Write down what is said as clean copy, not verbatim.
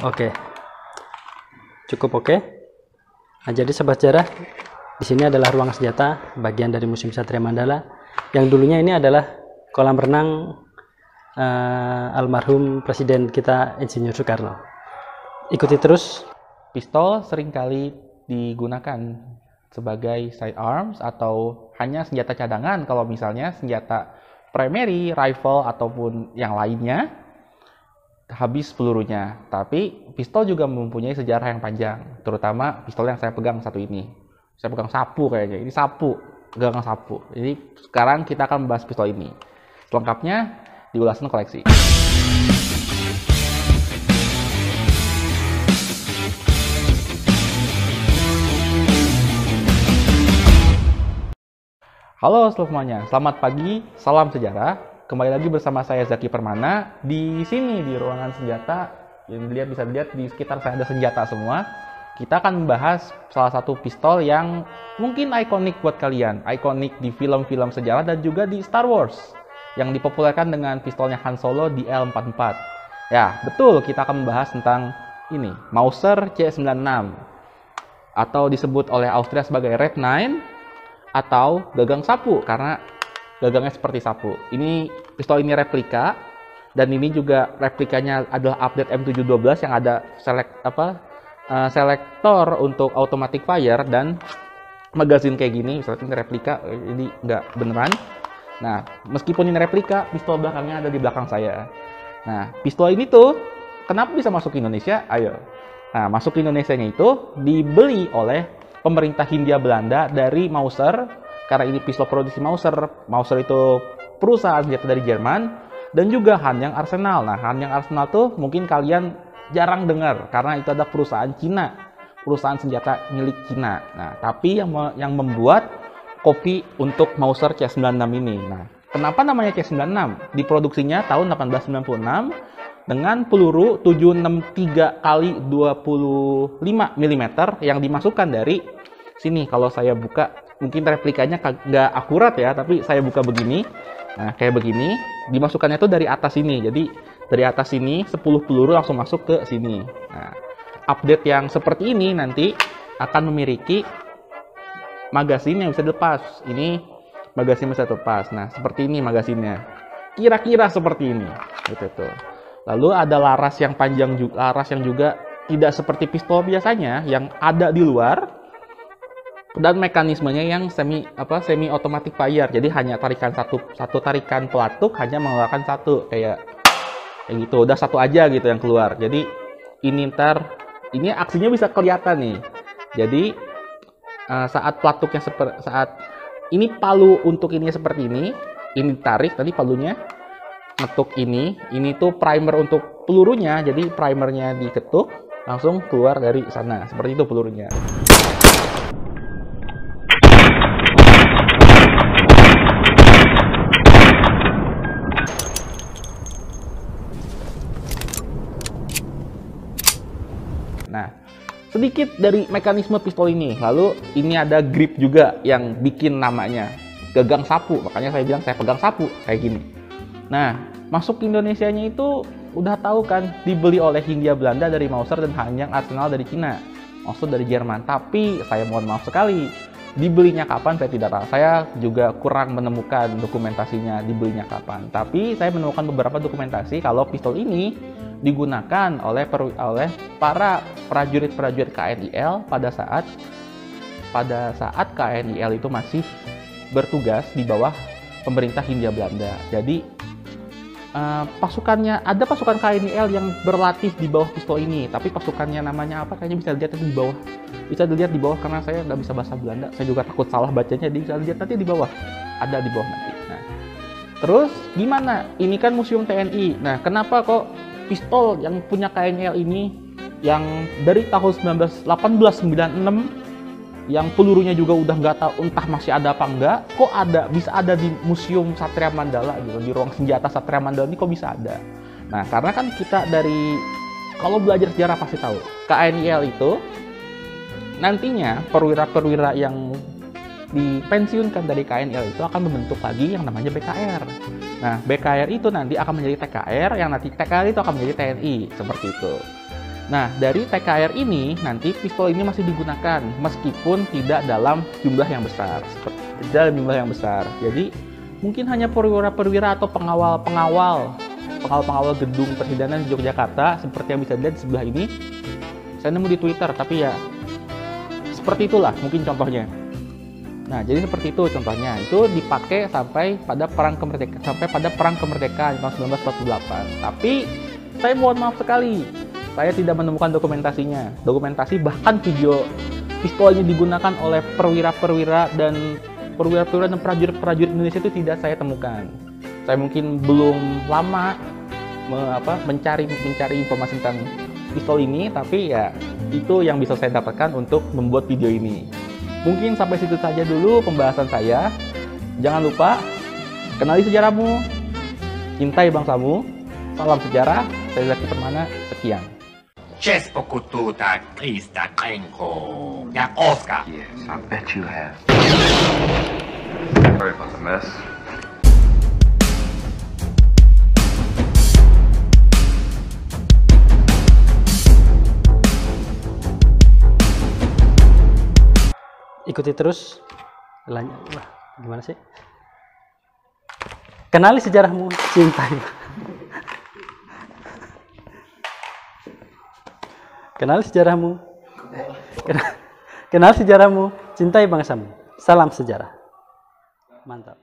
Oke, cukup oke. Nah, jadi sobat sejarah, di sini adalah ruang senjata, bagian dari Museum Satria Mandala. Yang dulunya ini adalah kolam renang almarhum Presiden kita Insinyur Soekarno. Ikuti terus. Pistol seringkali digunakan sebagai sidearms atau hanya senjata cadangan kalau misalnya senjata primary, rifle, ataupun yang lainnya habis pelurunya. Tapi pistol juga mempunyai sejarah yang panjang, terutama pistol yang saya pegang satu ini. Saya pegang sapu kayaknya, ini sapu, pegang sapu. Jadi sekarang kita akan membahas pistol ini. Selengkapnya di ulasan koleksi. Halo semuanya, selamat pagi, salam sejarah. Kembali lagi bersama saya Zaki Permana di sini di ruangan senjata. Yang bisa dilihat di sekitar saya ada senjata semua. Kita akan membahas salah satu pistol yang mungkin ikonik buat kalian, ikonik di film-film sejarah dan juga di Star Wars yang dipopulerkan dengan pistolnya Han Solo di L44. Ya, betul, kita akan membahas tentang ini, Mauser C96 atau disebut oleh Austria sebagai Red 9 atau gagang sapu karena gagangnya seperti sapu. Ini pistol ini replika dan ini juga replikanya adalah update M712 yang ada selektor untuk automatic fire dan magazine kayak gini. Misalnya ini replika, ini nggak beneran. Nah, meskipun ini replika, pistol belakangnya ada di belakang saya. Nah, pistol ini tuh kenapa bisa masuk ke Indonesia? Ayo. Nah, masuk ke Indonesianya itu dibeli oleh pemerintah Hindia Belanda dari Mauser, karena ini pistol produksi Mauser. Mauser itu perusahaan senjata dari Jerman, dan juga Hanyang Arsenal. Nah, Hanyang Arsenal tuh mungkin kalian jarang dengar karena itu ada perusahaan Cina, perusahaan senjata milik Cina. Nah, tapi yang membuat kopi untuk Mauser C96 ini. Nah, kenapa namanya C96? Diproduksinya tahun 1896 dengan peluru 763 kali 25 mm yang dimasukkan dari sini. Kalau saya buka, mungkin replikanya nggak akurat ya, tapi saya buka begini. Nah, kayak begini, dimasukkannya itu dari atas sini. Jadi, dari atas sini, 10 peluru langsung masuk ke sini. Nah, update yang seperti ini nanti akan memiliki magazin yang bisa dilepas. Ini magazin bisa dilepas. Nah, seperti ini magazinnya. Kira-kira seperti ini. Gitu tuh. Lalu ada laras yang panjang juga, laras yang juga tidak seperti pistol biasanya yang ada di luar, dan mekanismenya yang semi automatic fire. Jadi hanya tarikan satu tarikan pelatuk hanya mengeluarkan satu kayak gitu. Udah satu aja gitu yang keluar. Jadi ini aksinya bisa kelihatan nih. Jadi saat pelatuknya saat ini palu untuk ini seperti ini tarik tadi palunya. Ngetuk ini tuh primer untuk pelurunya, jadi primernya diketuk langsung keluar dari sana, seperti itu pelurunya. Nah, sedikit dari mekanisme pistol ini. Lalu ini ada grip juga yang bikin namanya gagang sapu, makanya saya bilang saya pegang sapu kayak gini. Nah, masuk ke Indonesianya itu udah tahu kan, dibeli oleh Hindia Belanda dari Mauser dan Hanyang Arsenal dari Cina, Mauser dari Jerman. Tapi saya mohon maaf sekali, dibelinya kapan saya tidak tahu. Saya juga kurang menemukan dokumentasinya dibelinya kapan. Tapi saya menemukan beberapa dokumentasi kalau pistol ini digunakan oleh para prajurit-prajurit KNIL pada saat KNIL itu masih bertugas di bawah pemerintah Hindia Belanda. Jadi ada pasukan KNIL yang berlatih di bawah pistol ini, tapi pasukannya namanya apa kayaknya bisa dilihat di bawah. Bisa dilihat di bawah karena saya nggak bisa bahasa Belanda, saya juga takut salah bacanya, jadi bisa dilihat nanti di bawah. Ada di bawah nanti. Nah, terus gimana? Ini kan museum TNI. Nah, kenapa kok pistol yang punya KNIL ini yang dari tahun 1896 yang pelurunya juga udah nggak tahu entah masih ada apa enggak, kok bisa ada di Museum Satria Mandala gitu, di ruang senjata Satria Mandala ini kok bisa ada. Nah, karena kan kita kalau belajar sejarah pasti tahu, KNIL itu nantinya perwira-perwira yang dipensiunkan dari KNIL itu akan membentuk lagi yang namanya BKR. Nah, BKR itu nanti akan menjadi TKR, yang nanti TKR itu akan menjadi TNI, seperti itu. Nah, dari TKR ini nanti pistol ini masih digunakan meskipun tidak dalam jumlah yang besar. Tidak dalam jumlah yang besar. Jadi mungkin hanya perwira-perwira atau pengawal gedung Presidenan di Yogyakarta seperti yang bisa dilihat di sebelah ini. Saya nemu di Twitter, tapi ya seperti itulah mungkin contohnya. Nah, jadi seperti itu contohnya. Itu dipakai sampai pada perang kemerdekaan tahun 1948. Tapi saya mohon maaf sekali, saya tidak menemukan dokumentasi bahkan video pistol ini digunakan oleh perwira-perwira dan prajurit Indonesia itu tidak saya temukan. Saya mungkin belum lama mencari informasi tentang pistol ini, tapi ya itu yang bisa saya dapatkan untuk membuat video ini. Mungkin sampai situ saja dulu pembahasan saya. Jangan lupa kenali sejarahmu, cintai bangsamu, salam sejarah. Saya Zaki Permana, sekian. Just pokututa Krista Krenko. Jak Oscar. Yes, I bet you have. Sorry about the mess. Ikuti terus. Wah, gimana sih? Kenali sejarahmu, cintai. Kenali sejarahmu. Kenal sejarahmu, cintai bangsamu. Salam sejarah. Mantap.